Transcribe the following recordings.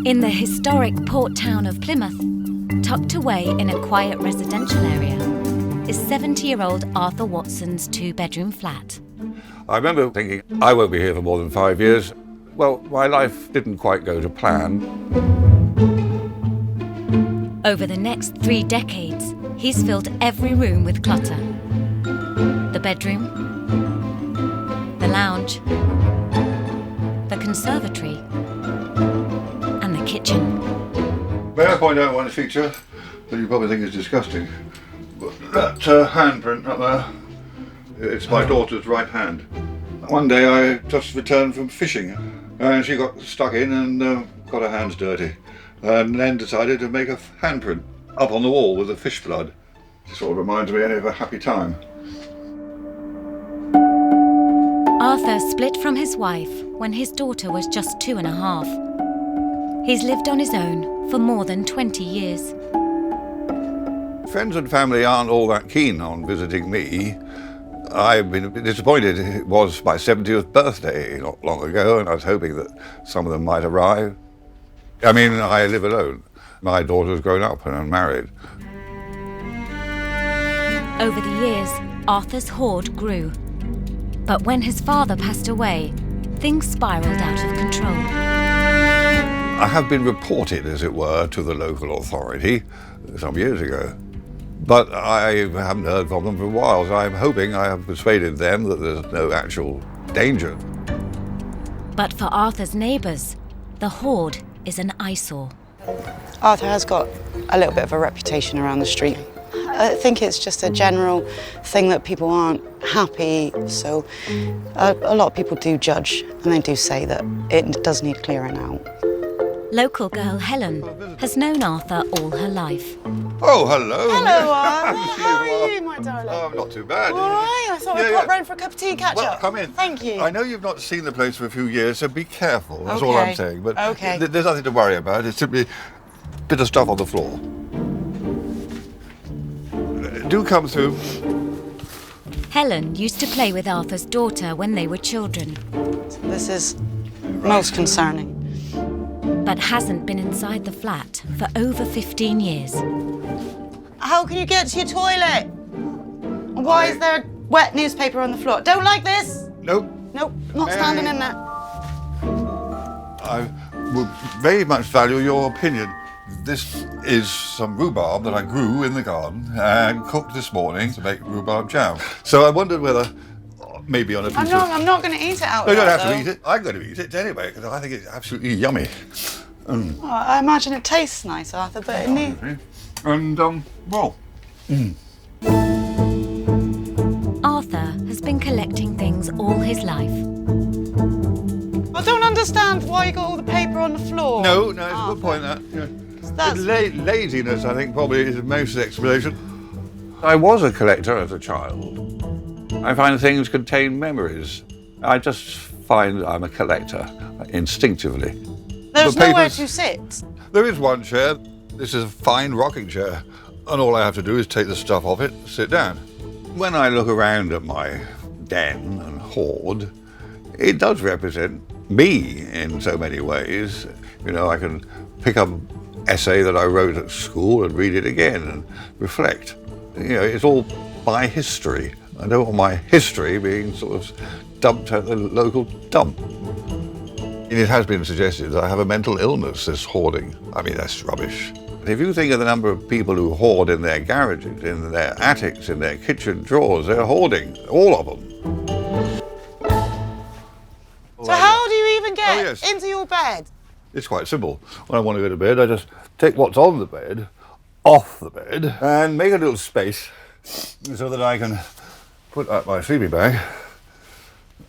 In the historic port town of Plymouth, tucked away in a quiet residential area, is 70-year-old Arthur Watson's two-bedroom flat. I remember thinking, I won't be here for more than 5 years. Well, my life didn't quite go to plan. Over the next 3 decades, he's filled every room with clutter. The bedroom, the lounge, the conservatory, and the kitchen. May I point out one feature that you probably think is disgusting? That handprint up there, it's my daughter's right hand. One day I just returned from fishing and she got stuck in and got her hands dirty, and then decided to make a handprint up on the wall with the fish blood. It sort of reminds me of a happy time. Arthur split from his wife when his daughter was just 2.5. He's lived on his own for more than 20 years. Friends and family aren't all that keen on visiting me. I've been a bit disappointed. It was my 70th birthday not long ago, and I was hoping that some of them might arrive. I mean, I live alone. My daughter's grown up and I'm married. Over the years, Arthur's hoard grew. But when his father passed away, things spiralled out of control. I have been reported, as it were, to the local authority some years ago. But I haven't heard from them for a while, so I'm hoping I have persuaded them that there's no actual danger. But for Arthur's neighbours, the hoard is an eyesore. Arthur has got a little bit of a reputation around the street. I think it's just a general thing that people aren't happy, so a lot of people do judge, and they do say that it does need clearing out. Local girl Helen has known Arthur all her life. Oh, hello. Hello, Arthur. How are you, my darling? Oh, not too bad. All right, I thought we'd pop round for a cup of tea and catch Well, up. come in. Thank you. I know you've not seen the place for a few years, so be careful. That's all I'm saying. But Okay. There's nothing to worry about. It's simply a bit of stuff on the floor. Do come through. Helen used to play with Arthur's daughter when they were children, This is most concerning. but hasn't been inside the flat for over 15 years. How can you get to your toilet? Why is there wet newspaper on the floor? Don't like this. Nope. Nope, not standing in that. I would very much value your opinion. This is some rhubarb that I grew in the garden and cooked this morning to make rhubarb jam. So I wondered whether, maybe on a piece I'm not going to eat it out No, you loud, don't have though. to eat it. I'm going to eat it anyway, because I think it's absolutely yummy. Oh, I imagine it tastes nice, Arthur, but it needs... And, well... Arthur has been collecting things all his life. I don't understand why you got all the paper on the floor. No, it's a good point, that. Yeah. That's... Laziness, I think, probably is most of the explanation. I was a collector as a child. I find things contain memories. I just find I'm a collector, instinctively. There's The nowhere papers- to sit. There is one chair. This is a fine rocking chair. And all I have to do is take the stuff off it, sit down. When I look around at my den and hoard, it does represent me in so many ways. You know, I can pick up an essay that I wrote at school and read it again and reflect. You know, it's all my history. I don't want my history being sort of dumped at the local dump. It has been suggested that I have a mental illness, this hoarding. I mean, that's rubbish. If you think of the number of people who hoard in their garages, in their attics, in their kitchen drawers, they're hoarding, all of them. So how do you even get yes. into your bed? It's quite simple. When I want to go to bed, I just take what's on the bed, off the bed, and make a little space so that I can put out my sleeping bag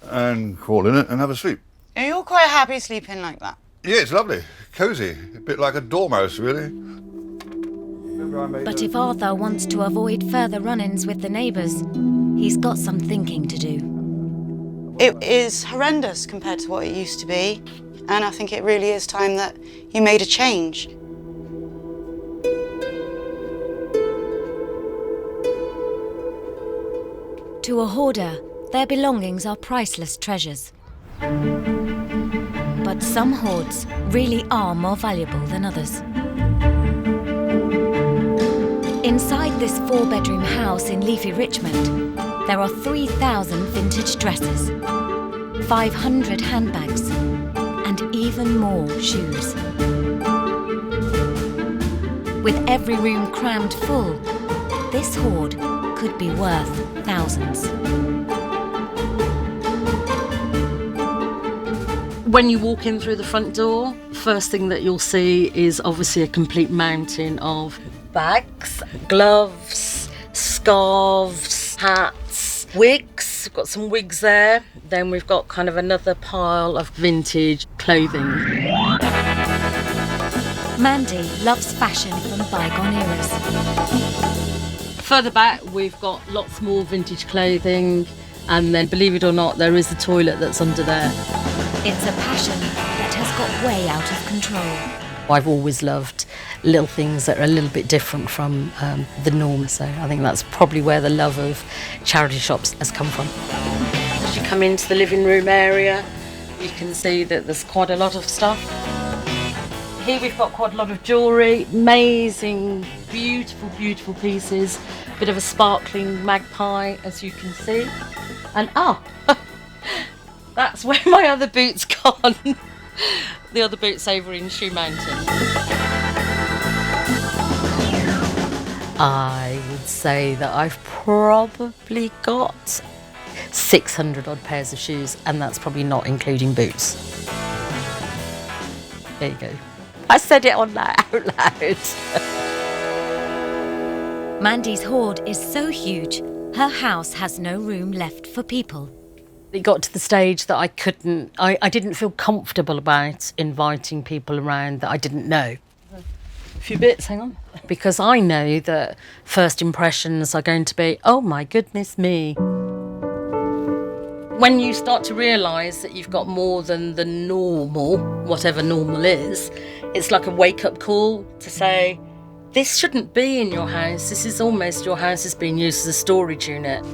and crawl in it and have a sleep. You're quite happy sleeping like that. Yeah, it's lovely, cosy, a bit like a dormouse, really. But if Arthur wants to avoid further run-ins with the neighbours, he's got some thinking to do. It is horrendous compared to what it used to be, and I think it really is time that you made a change. To a hoarder, their belongings are priceless treasures. But But some hoards really are more valuable than others. Inside this 4-bedroom house in leafy Richmond, there are 3,000 vintage dresses, 500 handbags, and even more shoes. With every room crammed full, this hoard could be worth thousands. When you walk in through the front door, first thing that you'll see is obviously a complete mountain of bags, gloves, scarves, hats, wigs. We've got some wigs there. Then we've got kind of another pile of vintage clothing. Mandy loves fashion from bygone eras. Further back, we've got lots more vintage clothing. And then, believe it or not, there is a toilet that's under there. It's a passion that has got way out of control. I've always loved little things that are a little bit different from the norm, so I think that's probably where the love of charity shops has come from. As you come into the living room area, you can see that there's quite a lot of stuff. Here we've got quite a lot of jewellery, amazing, beautiful, beautiful pieces, bit of a sparkling magpie, as you can see. And that's where my other boot's gone. The other boot's over in Shoe Mountain. I would say that I've probably got 600 odd pairs of shoes, and that's probably not including boots. There you go. I said it out loud. Mandy's hoard is so huge, her house has no room left for people. It got to the stage that I didn't feel comfortable about inviting people around that I didn't know. A few bits, hang on. Because I know that first impressions are going to be, oh my goodness me. When you start to realise that you've got more than the normal, whatever normal is, it's like a wake-up call to say, this shouldn't be in your house. This is almost your house is being used as a storage unit.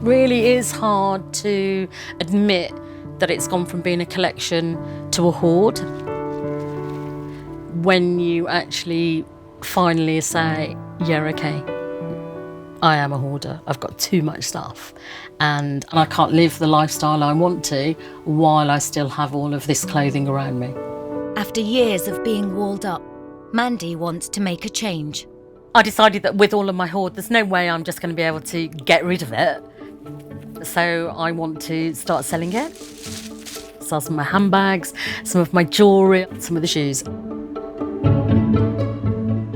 Really is hard to admit that it's gone from being a collection to a hoard. When you actually finally say, yeah, okay, I am a hoarder, I've got too much stuff, and I can't live the lifestyle I want to while I still have all of this clothing around me. After years of being walled up, Mandy wants to make a change. I decided that with all of my hoard, there's no way I'm just going to be able to get rid of it. So I want to start selling it. Sell some of my handbags, some of my jewellery, some of the shoes.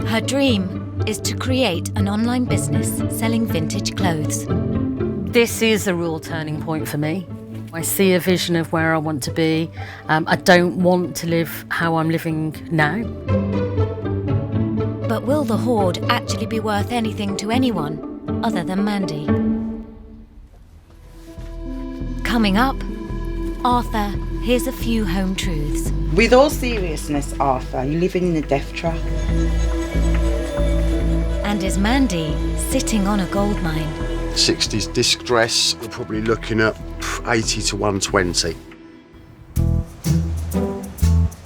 Her dream is to create an online business selling vintage clothes. This is a real turning point for me. I see a vision of where I want to be. I don't want to live how I'm living now. But will the hoard actually be worth anything to anyone other than Mandy? Coming up, Arthur hears a few home truths. With all seriousness, Arthur, you're living in a death trap. And is Mandy sitting on a gold mine? 60s disc dress, we're probably looking at 80 to 120.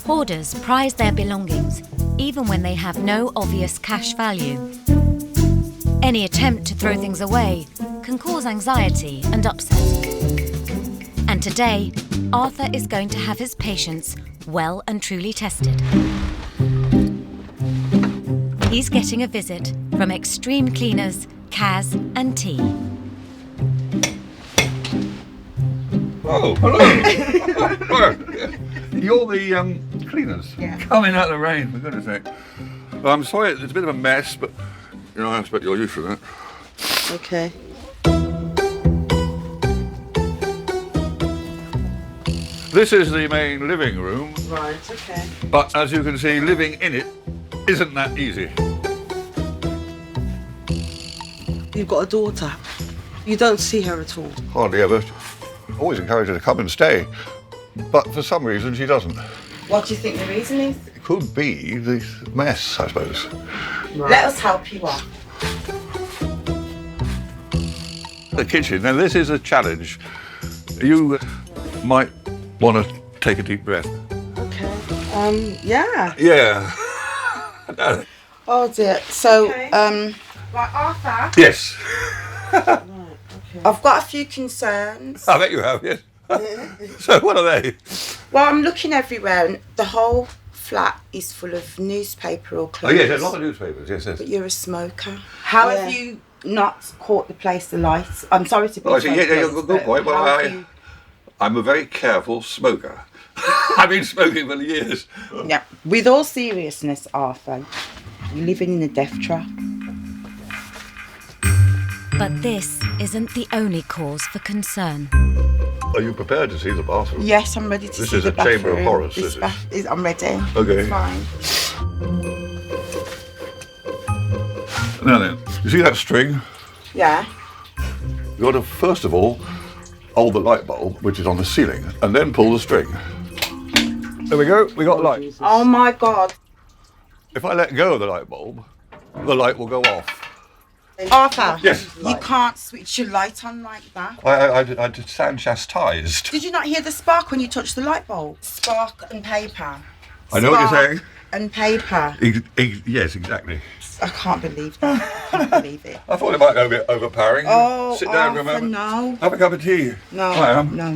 Hoarders prize their belongings, even when they have no obvious cash value. Any attempt to throw things away can cause anxiety and upset. And today, Arthur is going to have his patience well and truly tested. He's getting a visit from extreme cleaners Kaz and T. Oh, hello. You're the cleaners. Yeah. Coming out of the rain, for goodness sake. Well, I'm sorry, it's a bit of a mess, but I expect you're used to that. Okay. This is the main living room, Right, okay. but as you can see, living in it isn't that easy. You've got a daughter. You don't see her at all. Hardly ever. Always encourage her to come and stay, but for some reason she doesn't. What do you think the reason is? It could be the mess, I suppose. Right. Let us help you out. The kitchen, now this is a challenge. You might want to take a deep breath. Okay. Yeah. Yeah. No. Oh dear. So, Right, Arthur. Yes. I've got a few concerns. I bet you have, yes. So what are they? Well, I'm looking everywhere, and the whole flat is full of newspaper or Oh clothes. yes, there's a lot of newspapers, yes, yes. But you're a smoker. How have you not caught the place alight? I'm sorry to be. Oh, I see, yeah, so good point. Well, how have you- I'm a very careful smoker. I've been smoking for years. Yeah. With all seriousness, Arthur, you're living in a death trap. But this isn't the only cause for concern. Are you prepared to see the bathroom? Yes, I'm ready to This see is the a chamber of bathroom. horrors, This this is. bath is. I'm ready. Okay. It's fine. Now then, you see that string? Yeah. You've got to, first of all, hold the light bulb, which is on the ceiling, and then pull the string. There we go, we got light. Oh my God. If I let go of the light bulb, the light will go off. Arthur. Yes. You can't switch your light on like that. I did sound chastised. Did you not hear the spark when you touched the light bulb? Spark and paper. I know what you're Spark saying. And paper. Yes, exactly. I can't believe that. I can't believe it. I thought it might be a bit overpowering. Oh, Sit down for a Arthur, moment. no. Have a cup of tea. No. I am. No.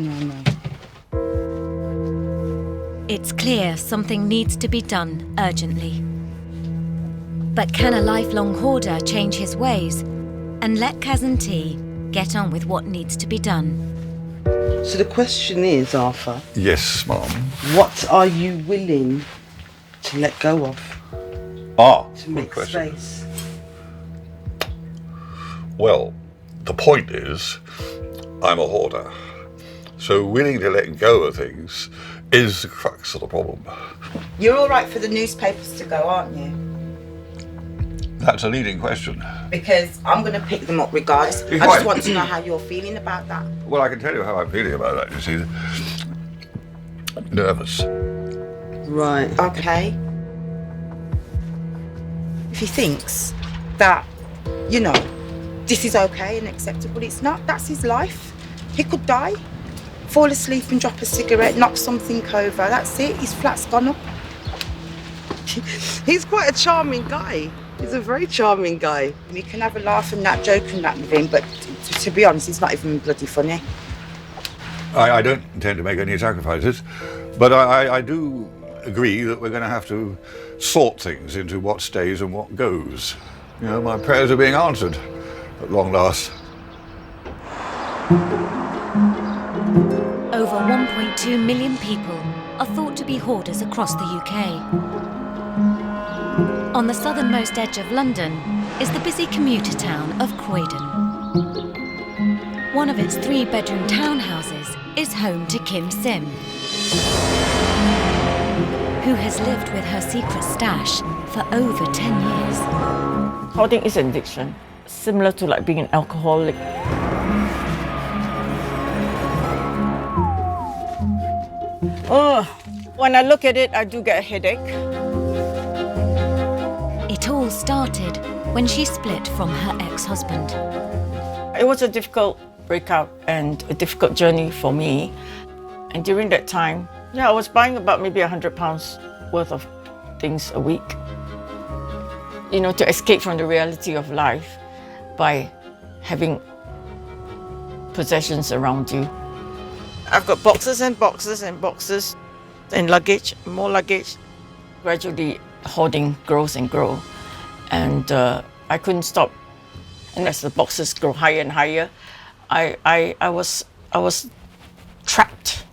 It's clear something needs to be done urgently. But can a lifelong hoarder change his ways and let Kaz and T get on with what needs to be done? So the question is, Arthur, Yes, Mum. what are you willing to let go of Ah, to good make question. space? Well, the point is, I'm a hoarder. So willing to let go of things is the crux of the problem. You're all right for the newspapers to go, aren't you? That's a leading question. Because I'm going to pick them up regardless. You're I just right. want to know how you're feeling about that. Well, I can tell you how I'm feeling about that, you see. Nervous. Right. Okay. If he thinks that, you know, this is okay and acceptable, it's not. That's his life. He could die, fall asleep and drop a cigarette, knock something over. That's it. His flat's gone up. He's quite a charming guy. He's a very charming guy. We can have a laugh and that joke and that with him, but to be honest, he's not even bloody funny. I don't intend to make any sacrifices, but I do agree that we're going to have to sort things into what stays and what goes. You know, my prayers are being answered at long last. Over 1.2 million people are thought to be hoarders across the UK. On the southernmost edge of London is the busy commuter town of Croydon. One of its 3-bedroom townhouses is home to Kim Sim, who has lived with her secret stash for over 10 years. Hoarding is an addiction, similar to like being an alcoholic. Oh, when I look at it, I do get a headache. It all started when she split from her ex-husband. It was a difficult breakup and a difficult journey for me. And during that time, I was buying about maybe £100 worth of things a week. You know, to escape from the reality of life by having possessions around you. I've got boxes and boxes and boxes and luggage, more luggage. Gradually, hoarding grows and grows. And I couldn't stop. And as the boxes grow higher and higher, I was trapped.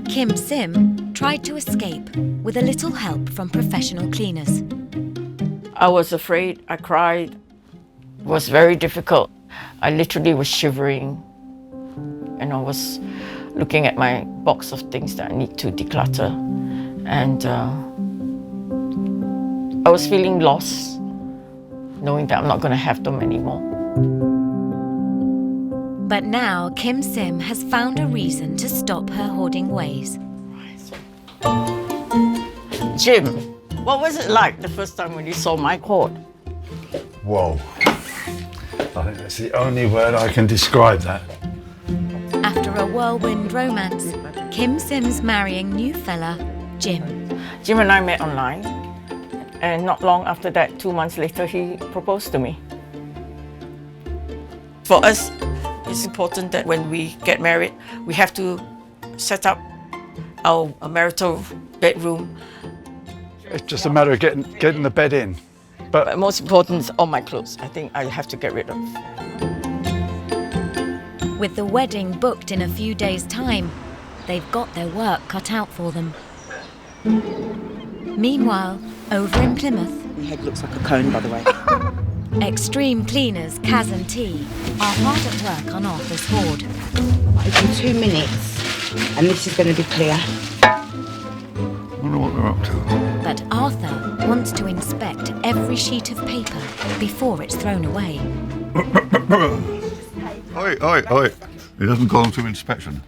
Kim Sim tried to escape with a little help from professional cleaners. I was afraid, I cried. It was very difficult. I literally was shivering. And I was looking at my box of things that I need to declutter. And I was feeling lost, knowing that I'm not going to have them anymore. But now Kim Sim has found a reason to stop her hoarding ways. Jim, what was it like the first time when you saw my hoard? Whoa. I think that's the only word I can describe that. After a whirlwind romance, Kim Sim's marrying new fella, Jim. Jim and I met online, and not long after that, 2 months later, he proposed to me. For us, it's important that when we get married, we have to set up our marital bedroom. It's just a matter of getting the bed in. But most important is all my clothes. I think I have to get rid of. With the wedding booked in a few days' time, they've got their work cut out for them. Meanwhile, over in Plymouth, Your head looks like a cone, by the way. extreme cleaners Kaz and T are hard at work on Arthur's hoard. In 2 minutes, and this is going to be clear. I wonder what they're up to. But Arthur wants to inspect every sheet of paper before it's thrown away. Oi. It hasn't gone through inspection.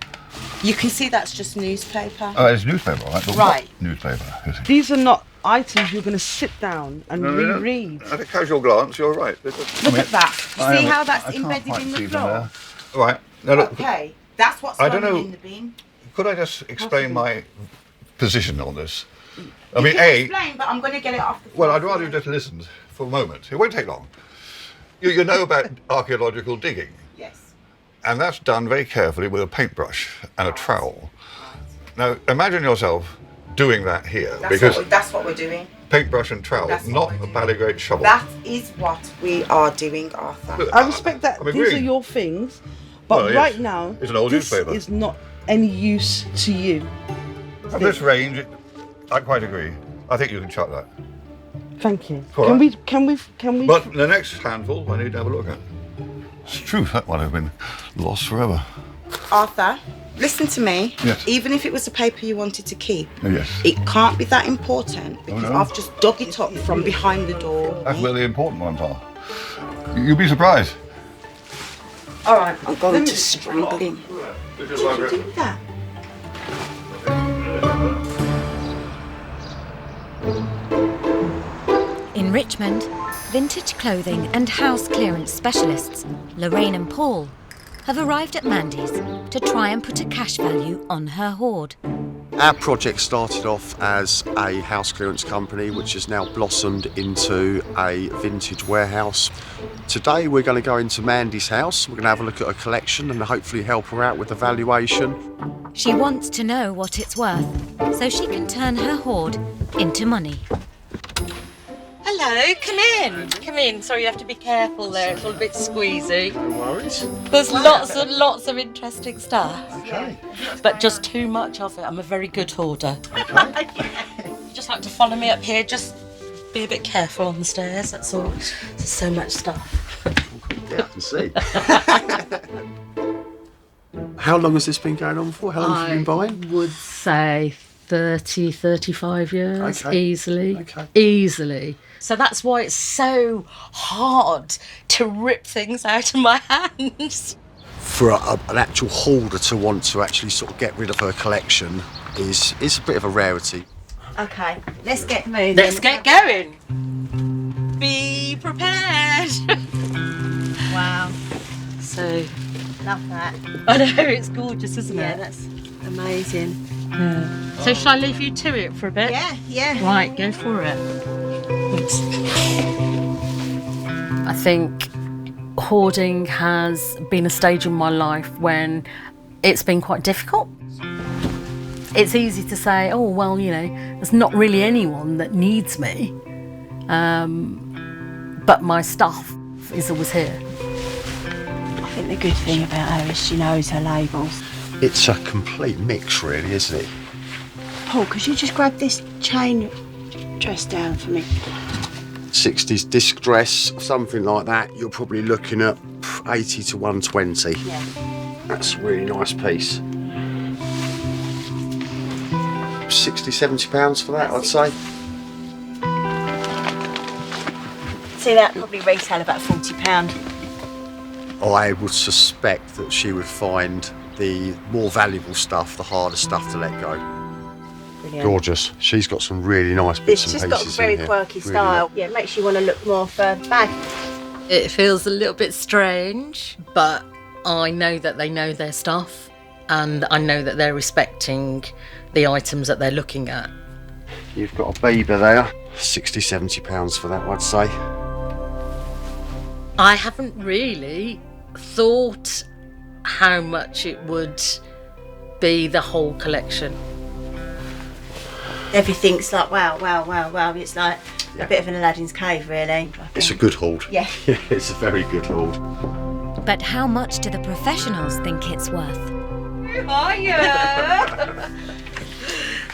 You can see that's just newspaper. It's newspaper, right? But Right. what newspaper, is it? These are not items you're going to sit down and reread. At a casual glance, you're right. Look at that. See how that's embedded in the floor? Right. Now look, Okay, that's what's I don't going know. in the bin. Could I just explain my position on this? I You mean, can explain, but I'm going to get it off the floor. well, I'd rather you just listened for a moment. It won't take long. You know about archaeological digging, Yes. and that's done very carefully with a paintbrush and a trowel. Now, imagine yourself doing that here, because That's what we're doing. paintbrush and trowel, That's what not we're a doing. ballygrate shovel. That is what we are doing, Arthur. Look, I respect that I'm these agreeing. are your things, but Well, yes. right now, It's an old this newspaper. is not any use to you. At this range, I quite agree. I think you can chuck that. Thank you. All Can right. we? But the next handful, I need to have a look at. It's true, that one has been lost forever. Arthur, listen to me. Yes. Even if it was a paper you wanted to keep, Yes. it can't be that important because no. I've just dug it up from behind the door. That's where the important ones are. You'll be surprised. All right, I'm going to strangle him. This is like Do that. In Richmond, vintage clothing and house clearance specialists, Lorraine and Paul, have arrived at Mandy's to try and put a cash value on her hoard. Our project started off as a house clearance company, which has now blossomed into a vintage warehouse. Today we're going to go into Mandy's house. We're going to have a look at her collection and hopefully help her out with the valuation. She wants to know what it's worth so she can turn her hoard into money. Hello, come in. Come in. Sorry, you have to be careful there. It's all a bit squeezy. No worries. There's lots of interesting stuff. Okay. But just too much of it. I'm a very good hoarder. Okay. You just like to follow me up here. Just be a bit careful on the stairs. That's all. There's so much stuff. Yeah, I can see. How long has this been going on for? How long have you been buying? Would say 30, 35 years. Okay. Easily. Okay. Easily. So that's why it's so hard to rip things out of my hands. For an actual hoarder to want to actually sort of get rid of her collection is a bit of a rarity. Okay, let's get moving. Let's get going. Be prepared. Wow, So, love that. I know, it's gorgeous, isn't Yeah, it? that's amazing. So shall I leave you to it for a bit? Yeah. Right, go for it. I think hoarding has been a stage in my life when it's been quite difficult. It's easy to say, oh, well, you know, there's not really anyone that needs me. But my stuff is always here. I think the good thing about her is she knows her labels. It's a complete mix, really, isn't it? Paul, could you just grab this chain dress down for me? 60s disc dress, something like that, you're probably looking at 80 to 120. Yeah. That's a really nice piece. 60, 70 pounds for that, I'd say. See, that probably retail about £40. I would suspect that she would find the more valuable stuff, the harder stuff to let go. Brilliant. Gorgeous. She's got some really nice bits It's and just pieces got a very in here. quirky Really style. Yeah, it makes you want to look more further back. It feels a little bit strange, but I know that they know their stuff and I know that they're respecting the items that they're looking at. You've got a Bieber there. 60, 70 pounds for that, I'd say. I haven't really thought how much it would be, the whole collection. Everything's like, wow, wow, wow, wow. It's like a bit of an Aladdin's cave, really. It's a good hoard. Yeah. Yeah, it's a very good hoard. But how much do the professionals think it's worth? Hiya!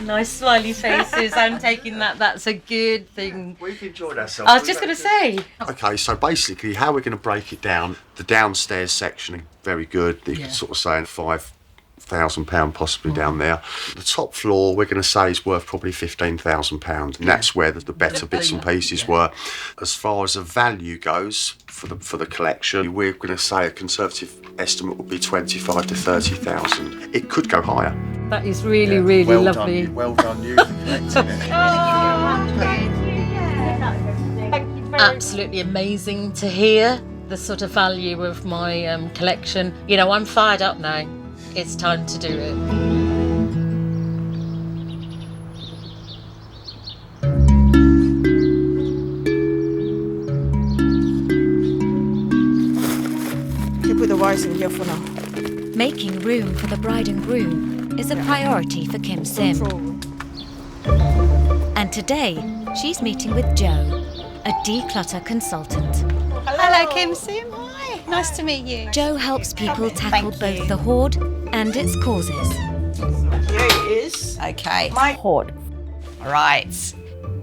Nice smiley faces. I'm taking that. That's a good thing. We've enjoyed ourselves. I was just going to say. Okay, so basically how we're going to break it down, the downstairs section, very good. You can sort of say £5,000 possibly down there. The top floor we're going to say is worth probably £15,000, and that's where the better bits and pieces were. As far as the value goes for the collection, we're going to say a conservative estimate would be 25 to 30,000. It could go higher. That is really, really well lovely. Well done you for collecting it. Absolutely amazing to hear the sort of value of my collection. You know, I'm fired up now. It's time to do it. You put the wires in here for now. Making room for the bride and groom is a priority for Kim Sim. And today, she's meeting with Jo, a declutter consultant. Hello, Kim Sim. Hi. Nice to meet you. Jo helps people tackle both the hoard and its causes. Here it is. Okay. My hoard. Right.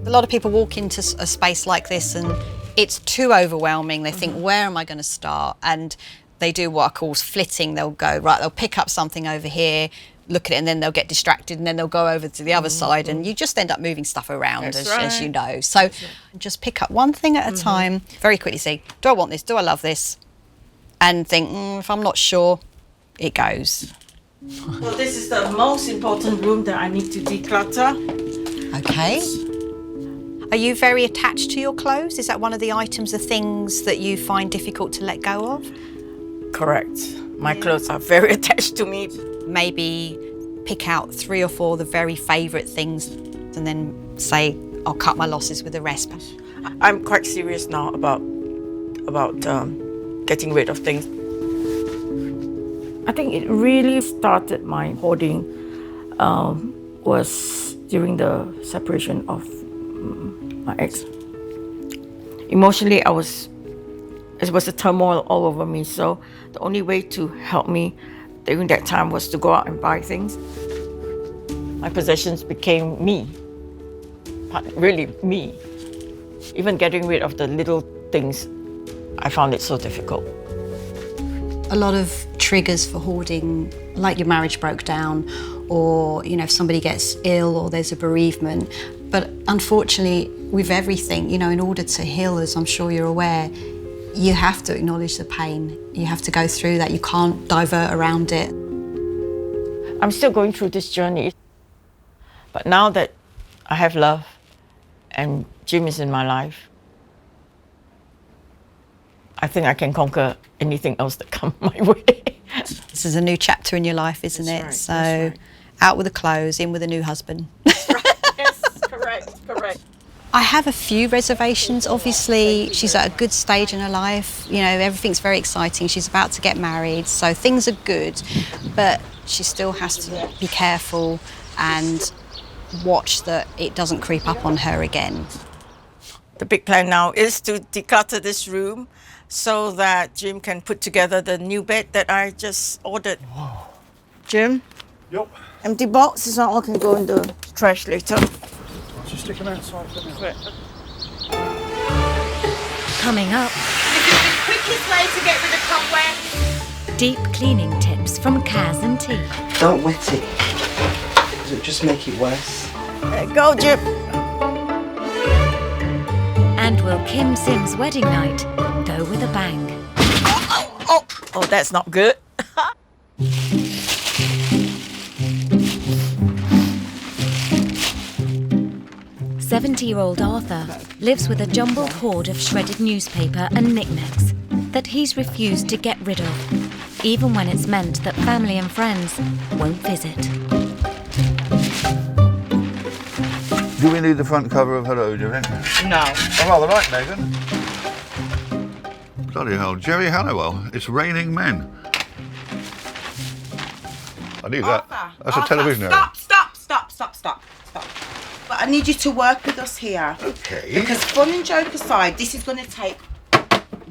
A lot of people walk into a space like this and it's too overwhelming. They think, where am I going to start? And they do what I call flitting. They'll go, right, they'll pick up something over here, look at it, and then they'll get distracted, and then they'll go over to the other side, and you just end up moving stuff around, as you know. So just pick up one thing at a time, very quickly see, do I want this? Do I love this? And think, if I'm not sure, it goes. Well, this is the most important room that I need to declutter. Okay. Are you very attached to your clothes? Is that one of the items, the things that you find difficult to let go of? Correct. My clothes are very attached to me. Maybe pick out 3 or 4 of the very favourite things and then say, I'll cut my losses with the rest. I'm quite serious now about getting rid of things. I think it really started my hoarding was during the separation of my ex. Emotionally, it was a turmoil all over me. So the only way to help me during that time was to go out and buy things. My possessions became me, really me. Even getting rid of the little things, I found it so difficult. A lot of triggers for hoarding, like your marriage broke down, or if somebody gets ill or there's a bereavement. But unfortunately, with everything, in order to heal, as I'm sure you're aware, you have to acknowledge the pain. You have to go through that. You can't divert around it. I'm still going through this journey. But now that I have love and Jim is in my life, I think I can conquer anything else that comes my way. This is a new chapter in your life, isn't it? Right, so out with the clothes, in with a new husband. That's right. Yes, correct. I have a few reservations. Obviously, she's at a good stage in her life. Everything's very exciting. She's about to get married, so things are good. But she still has to be careful and watch that it doesn't creep up on her again. The big plan now is to declutter this room so that Jim can put together the new bed that I just ordered. Whoa. Jim? Yep. Empty box, it's all can go in the trash later. Just stick them outside for now. Coming up, This is the quickest way to get rid of cobwebs. deep cleaning tips from Kaz and T. Don't wet it, because it'll just make it worse. There you go, Jim. And will Kim Sim's wedding night go with a bang? Oh, that's not good. 70-year-old Arthur lives with a jumbled hoard of shredded newspaper and knickknacks that he's refused to get rid of. even when it's meant that family and friends won't visit. Do we need the front cover of Hello, do you think? No. I rather like Megan. Bloody hell, Jerry Halliwell, It's Raining Men. I need that. That's a television area. Stop. But I need you to work with us here. Okay. Because fun and joke aside, this is going to take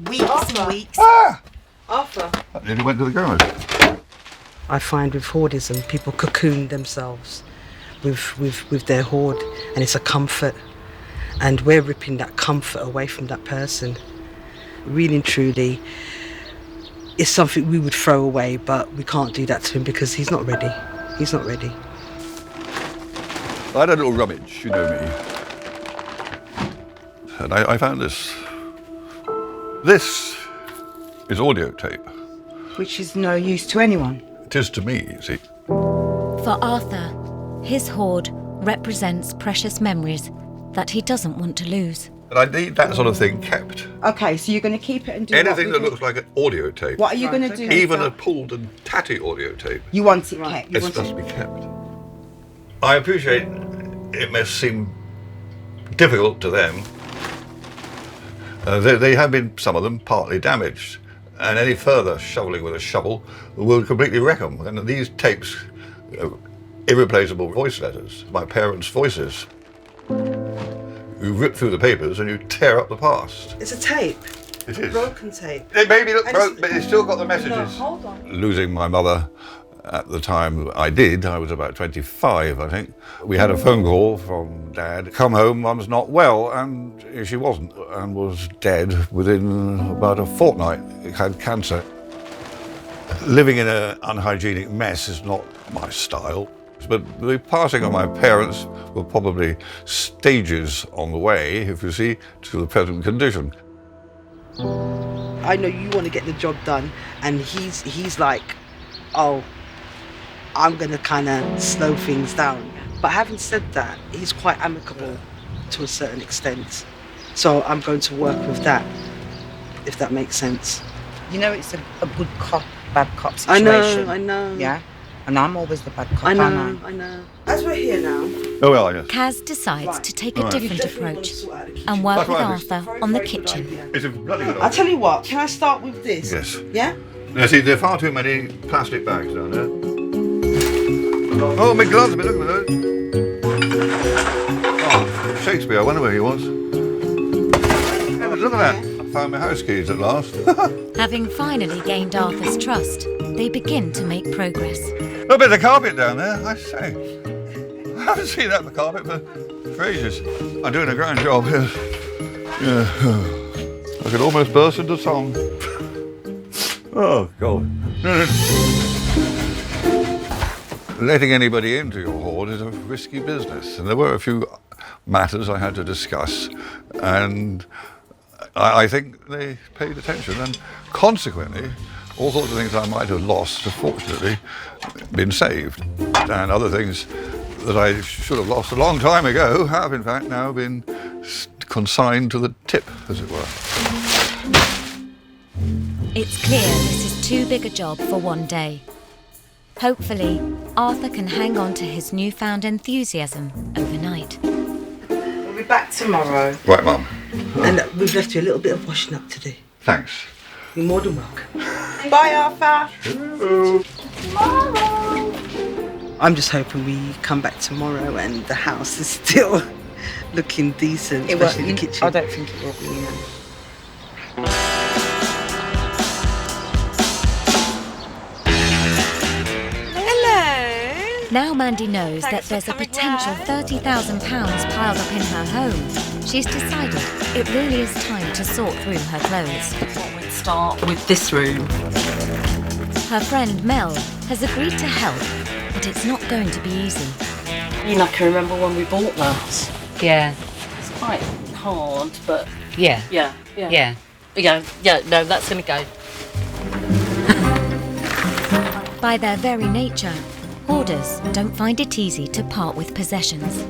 weeks and weeks. Arthur. I nearly went to the garage. I find with hoardism, people cocoon themselves with their hoard, and it's a comfort. And we're ripping that comfort away from that person. Really and truly, it's something we would throw away, but we can't do that to him because he's not ready. He's not ready. I had a little rummage, you know me. And I found this. This is audio tape. Which is no use to anyone. It is to me, you see. For Arthur, his hoard represents precious memories that he doesn't want to lose. And I need that sort of thing kept. Okay, so you're going to keep it and do Anything what that with looks like an audio tape. What are you going to do? Even with a that? pulled and tatty audio tape. You want it kept. It's supposed to be kept. I appreciate it may seem difficult to them. They have been, some of them, partly damaged. And any further shoveling with a shovel will completely wreck them. And these tapes, irreplaceable voice letters, my parents' voices. You rip through the papers and you tear up the past. It's a tape. It is. Broken tape. They maybe look broke, but it's still got the messages. No, hold on. Losing my mother at the time I was about 25, I think. We had a phone call from Dad. Come home, Mum's not well, and she wasn't, and was dead within about a fortnight. It had cancer. Living in an unhygienic mess is not my style. But the passing of my parents were probably stages on the way, if you see, to the present condition. I know you want to get the job done, and he's like, oh, I'm going to kind of slow things down. But having said that, he's quite amicable to a certain extent. So I'm going to work with that, if that makes sense. You know, it's a good cop, bad cop situation. I know. Yeah? And I'm always the bad cop. I know. As we're here now... Oh, well, yes. Kaz decides to take a different approach and That's work with right. Arthur on the kitchen. It's a bloody good I'll tell you what, can I start with this? Yes. Yeah? Now, see, there are far too many plastic bags down there. Oh, my gloves, look at those. Oh, Shakespeare, I wonder where he was. Look at that. I found my house keys at last. Having finally gained Arthur's trust, they begin to make progress. A bit of carpet down there, I say. I haven't seen that for carpet for ages. I'm doing a grand job here. Yeah. I could almost burst into song. Oh, God. Letting anybody into your hoard is a risky business, and there were a few matters I had to discuss, and I think they paid attention, and consequently, all sorts of things I might have lost have fortunately been saved, and other things that I should have lost a long time ago have in fact now been consigned to the tip, as it were. It's clear this is too big a job for one day. Hopefully, Arthur can hang on to his newfound enthusiasm overnight. We'll be back tomorrow. Right, Mum. And we've left you a little bit of washing up to do. Thanks. You're more than welcome. Bye, Arthur. Tomorrow. I'm just hoping we come back tomorrow and the house is still looking decent, especially the kitchen. I don't think it will be, Now Mandy knows that there's a potential £30,000 piled up in her home. She's decided it really is time to sort through her clothes. We'd start with this room. Her friend Mel has agreed to help, but it's not going to be easy. You know, I can remember when we bought that. Yeah. It's quite hard, but... Yeah. Yeah. Yeah. No, that's going to go. By their very nature, hoarders don't find it easy to part with possessions.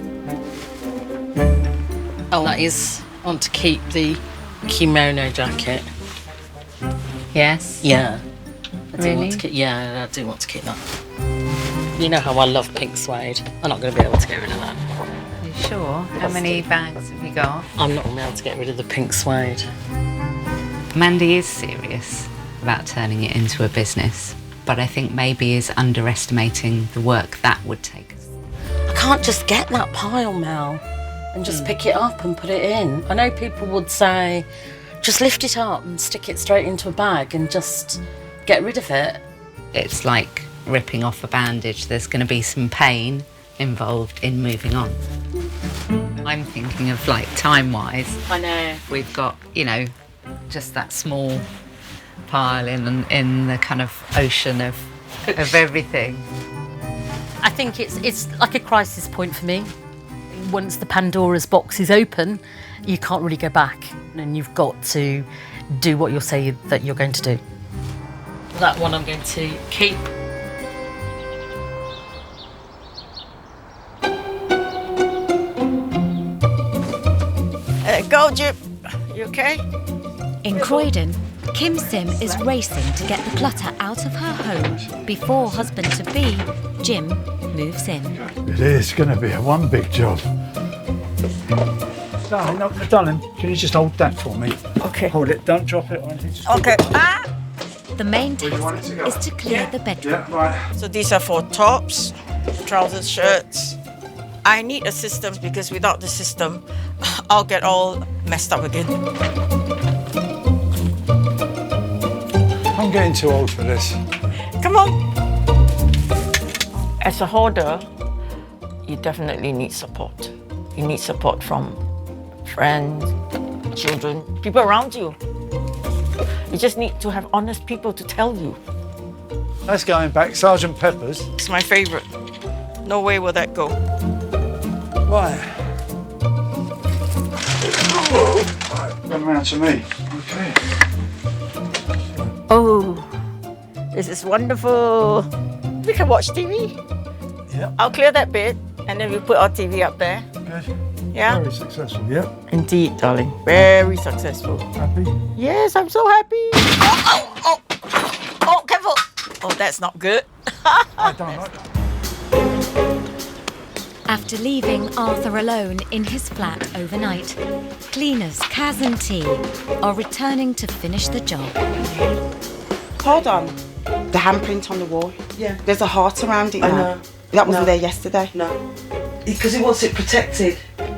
Oh, that is on to keep the kimono jacket. Yes? Yeah. Want to keep, yeah, I do want to keep that. You know how I love pink suede. I'm not going to be able to get rid of that. Are you sure? How many bags have you got? I'm not going to be able to get rid of the pink suede. Mandy is serious about turning it into a business, but I think maybe is underestimating the work that would take us. I can't just get that pile, Mel, and just pick it up and put it in. I know people would say, just lift it up and stick it straight into a bag and just get rid of it. It's like ripping off a bandage. There's going to be some pain involved in moving on. I'm thinking of like time-wise. I know. We've got, you know, just that small pile in the kind of ocean of everything. I think it's like a crisis point for me. Once the Pandora's box is open, you can't really go back, and you've got to do what you'll say that you're going to do. That one I'm going to keep. Go, Jip. You okay? In Croydon, Kim Sim is racing to get the clutter out of her home before husband-to-be, Jim, moves in. It is going to be one big job. Darling, no, darling, can you just hold that for me? Okay. Hold it, don't drop it or anything. Just Okay. The main task is to clear the bedroom. Yeah, right. So these are for tops, trousers, shirts. I need a system because without the system, I'll get all messed up again. I'm getting too old for this. Come on. As a hoarder, you definitely need support. You need support from friends, children, people around you. You just need to have honest people to tell you. That's going back, Sergeant Pepper's. It's my favourite. No way will that go. Right. Come round to me. Okay. Oh, this is wonderful. We can watch TV. Yeah. I'll clear that bit and then we'll put our TV up there. Good. Yeah? Very successful, yeah. Indeed, darling. Very successful. Happy? Yes, I'm so happy. Oh, careful. Oh, that's not good. I don't like that. After leaving Arthur alone in his flat overnight, cleaners Kaz and T are returning to finish the job. Hold on. The handprint on the wall. Yeah. There's a heart around it I now. know. That wasn't No. there yesterday. No. Because he wants it protected.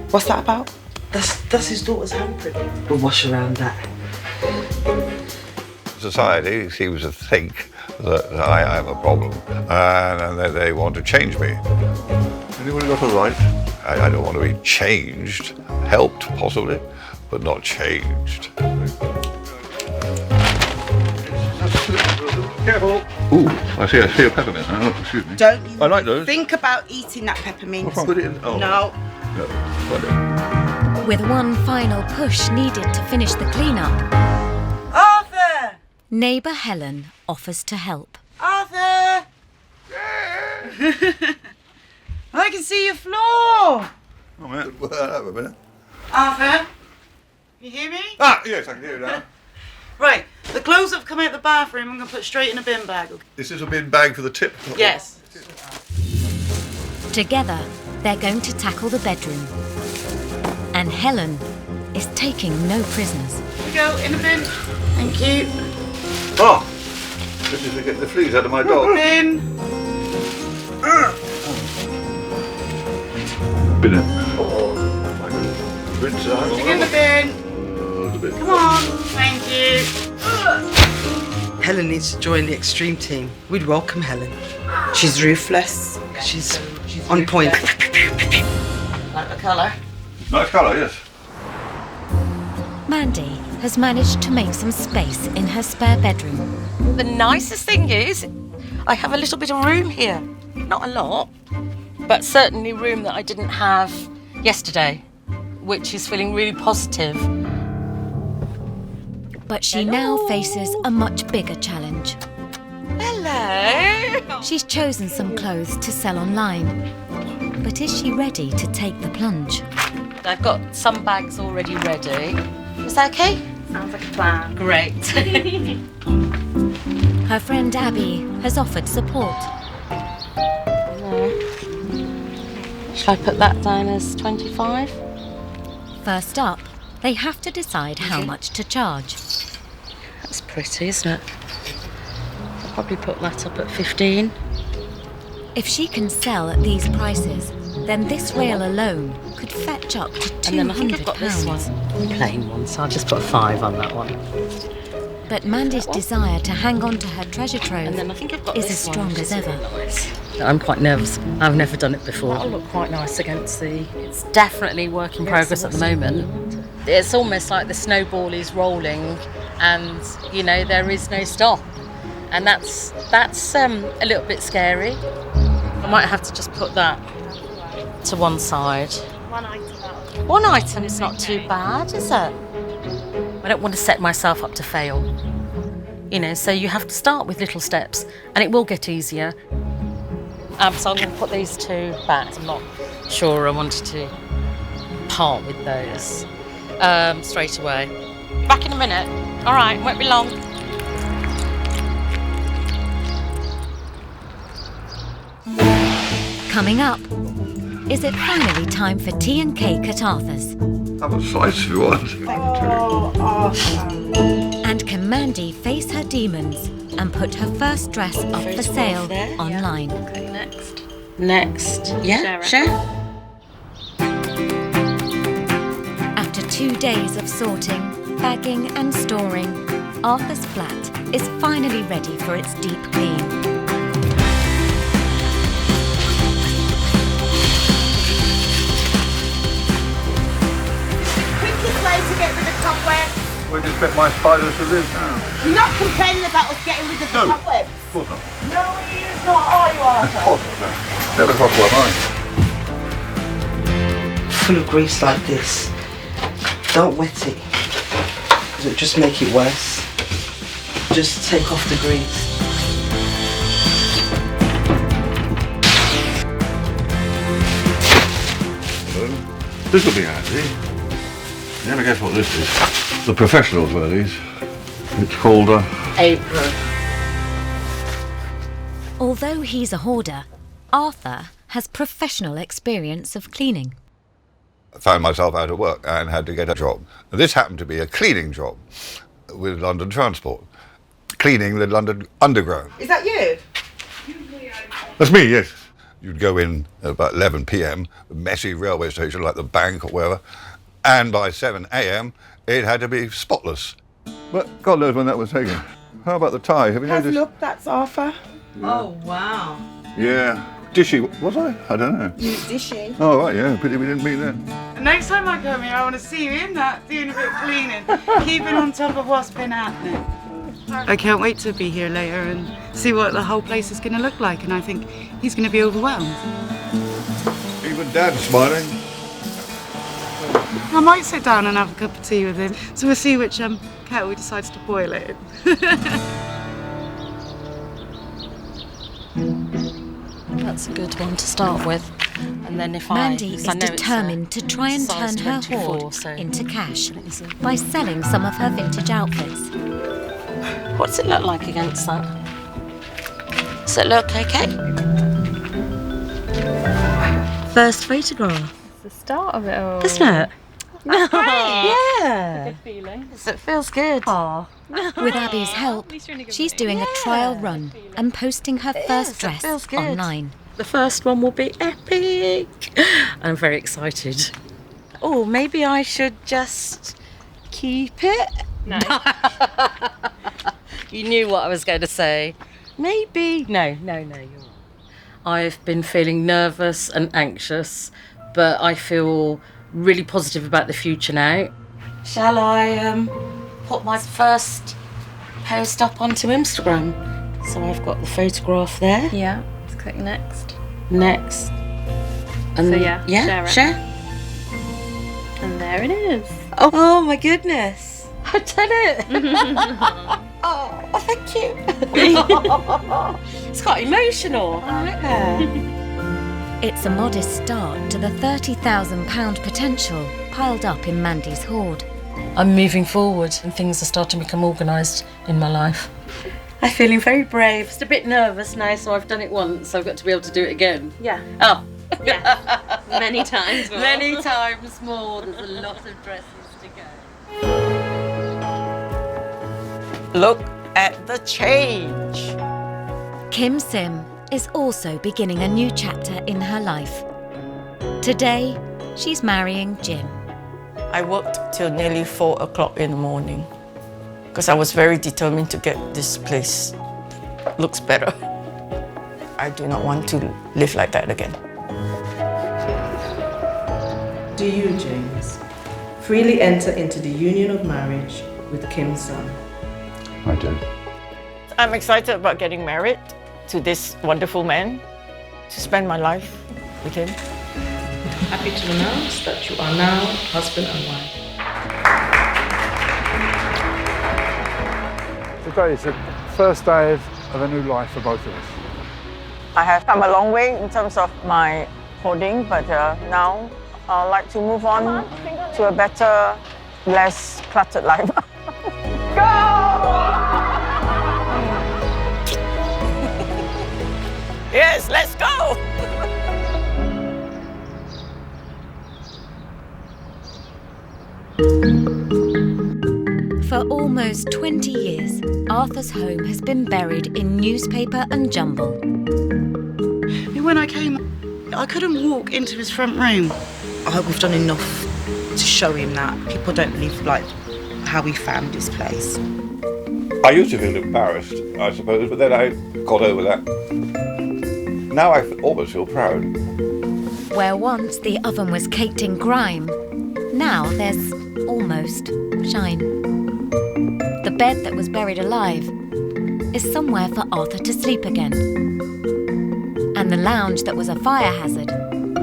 What's that about? That's his daughter's handprint. We'll wash around that. Society seems to think that I have a problem and that they want to change me. Anyone got a right? I don't want to be changed, helped possibly, but not changed. Careful. Ooh, I see a peppermint. Oh, excuse me. Don't you I like those. think about eating that peppermint. What if I put it in? Oh. No. No, I don't. With one final push needed to finish the clean-up, Arthur! neighbour Helen offers to help. Arthur! I can see your floor. Oh, man. Well, have a minute. Arthur? You hear me? Ah, yes, I can hear you now. Right, the clothes that have come out the bathroom I'm going to put straight in a bin bag. Is this a bin bag for the tip? Yes. Together, they're going to tackle the bedroom. And Helen is taking no prisoners. Here we go, in the bin. Thank you. Oh, this is to get the fleas out of my dog. Bin. Bin it. Oh, my goodness. Rinse it out. Stick in the bin. Come on. Thank you. Helen needs to join the extreme team. We'd welcome Helen. She's ruthless. She's on point. Like the colour? Nice colour, yes. Mandy has managed to make some space in her spare bedroom. The nicest thing is, I have a little bit of room here. Not a lot, but certainly room that I didn't have yesterday, which is feeling really positive. But she now faces a much bigger challenge. Hello. She's chosen some clothes to sell online. But is she ready to take the plunge? I've got some bags already ready. Is that okay? Sounds like a plan. Great. Her friend Abby has offered support. Shall I put that down as 25? First up, they have to decide how much to charge. That's pretty, isn't it? I'll probably put that up at 15. If she can sell at these prices, then this rail alone could fetch up to £200. And then I think I've got this one, plain one, so I'll just put 5 on that one. But Mandy's desire to hang on to her treasure trove And then I think I've got is this as strong one, as ever. Really nice. I'm quite nervous. I've never done it before. That'll look quite nice against the... It's definitely work in progress at the moment. It's almost like the snowball is rolling and, you know, there is no stop. And that's a little bit scary. I might have to just put that to one side. One item's not too bad, is it? I don't want to set myself up to fail. You know, so you have to start with little steps and it will get easier. So I'm going to put these 2 back. I'm not sure I wanted to part with those straight away. Back in a minute. All right, won't be long. Coming up, is it finally time for tea and cake at Arthur's? Have a slice if you want. And can Mandy face her demons and put her first dress up for sale online? Okay, next. Yeah, share. After 2 days of sorting, bagging and storing, Arthur's flat is finally ready for its deep clean. Way to get rid of cobwebs. Where do you expect my spiders to live now? You're not complaining about us getting rid of the cobwebs. Of course not. No, he is not, are you, Arthur? Of course not. Never crossed my mind. Full of grease like this, don't wet it, because it'll just make it worse. Just take off the grease. This will be handy. You never guess what this is. The professionals wear these. It's called a... apron. Although he's a hoarder, Arthur has professional experience of cleaning. I found myself out of work and had to get a job. And this happened to be a cleaning job with London Transport. Cleaning the London Underground. Is that you? That's me, yes. You'd go in at about 11 p.m, a messy railway station like the Bank or wherever, and by 7 a.m, it had to be spotless. But God knows when that was taken. How about the tie? Have you noticed? Look, that's Arthur. Oh, wow. Yeah. Dishy, was I? I don't know. You dishy. Oh, right, yeah. Pity we didn't meet then. Next time I come here, I want to see you in that, doing a bit of cleaning, keeping on top of what's been happening. I can't wait to be here later and see what the whole place is going to look like, and I think he's going to be overwhelmed. Even Dad's smiling. I might sit down and have a cup of tea with him, so we'll see which kettle he decides to boil it in. That's a good one to start with. And then if Mandy is determined to try and turn her hoard into cash by selling some of her vintage outfits. What does it look like against that? Does it look okay? First photograph. The start of it all. Isn't it? That's great. Yeah. Good feeling. It feels good. Aww. With Abby's help, she's doing a trial run and posting her first dress online. The first one will be epic. I'm very excited. Oh, maybe I should just keep it? No. You knew what I was going to say. Maybe. No, you're right. I've been feeling nervous and anxious, but I feel really positive about the future now. Shall I put my first post up onto Instagram? So I've got the photograph there. Yeah, let's click next. Next. And so yeah, share. And there it is. Oh my goodness. I've done it. Oh, thank you. It's quite emotional. I like that. It's a modest start to the £30,000 potential piled up in Mandy's hoard. I'm moving forward and things are starting to become organised in my life. I'm feeling very brave. Just a bit nervous now, so I've done it once, so I've got to be able to do it again. Yeah. Oh. Yes. Many times more. Many times more. There's a lot of dresses to go. Look at the change. Kim Sim is also beginning a new chapter in her life. Today, she's marrying Jim. I worked till nearly 4 o'clock in the morning because I was very determined to get this place looks better. I do not want to live like that again. Do you, James, freely enter into the union of marriage with Kim's son? I do. I'm excited about getting married to this wonderful man, to spend my life with him. Happy to announce that you are now husband and wife. Today is the first day of a new life for both of us. I have come a long way in terms of my hoarding, but now I'd like to move on to a better, less cluttered life. Yes, let's go! For almost 20 years, Arthur's home has been buried in newspaper and jumble. When I came, I couldn't walk into his front room. I hope we've done enough to show him that people don't live like how we found this place. I used to feel embarrassed, I suppose, but then I got over that. Now I almost feel proud. Where once the oven was caked in grime, now there's almost shine. The bed that was buried alive is somewhere for Arthur to sleep again. And the lounge that was a fire hazard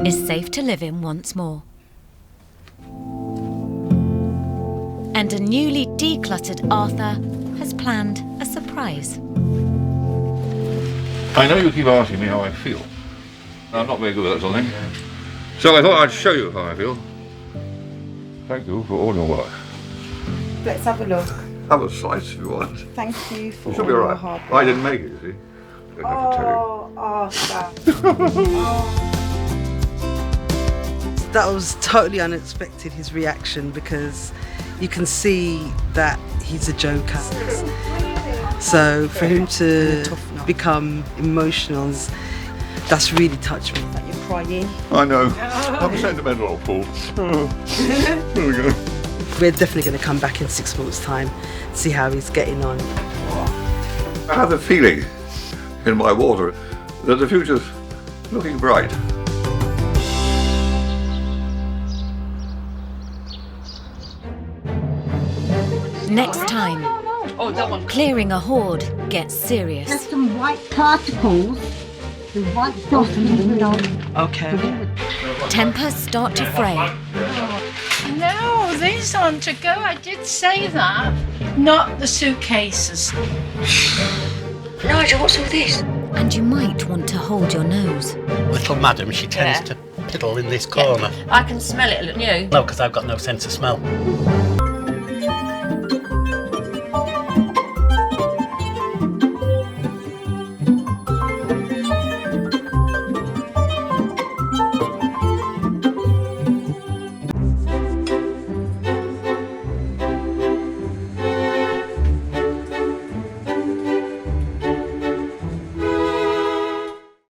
is safe to live in once more. And a newly decluttered Arthur has planned a surprise. I know you keep asking me how I feel. I'm not very good at that sort of thing. So I thought I'd show you how I feel. Thank you for all your work. Let's have a look. Have a slice if you want. Thank you for It should all be all your right. hard work. I didn't make it, you see. I don't have to tell you. Arthur. That was totally unexpected, his reaction, because you can see that he's a joker. So for him to become emotional, that's really touched me. That you're crying. I know. I'm a sentimental old fool. There we go. We're definitely going to come back in 6 months' time, see how he's getting on. I have a feeling in my water that the future's looking bright. Next time, clearing a hoard gets serious. There's some white particles, the white dot under the window. Okay. Tempers start to fray. No, these aren't to go. I did say that. Not the suitcases. Nigel, what's all this? And you might want to hold your nose. Little madam, she tends to piddle in this corner. I can smell it, look, you. No, because I've got no sense of smell.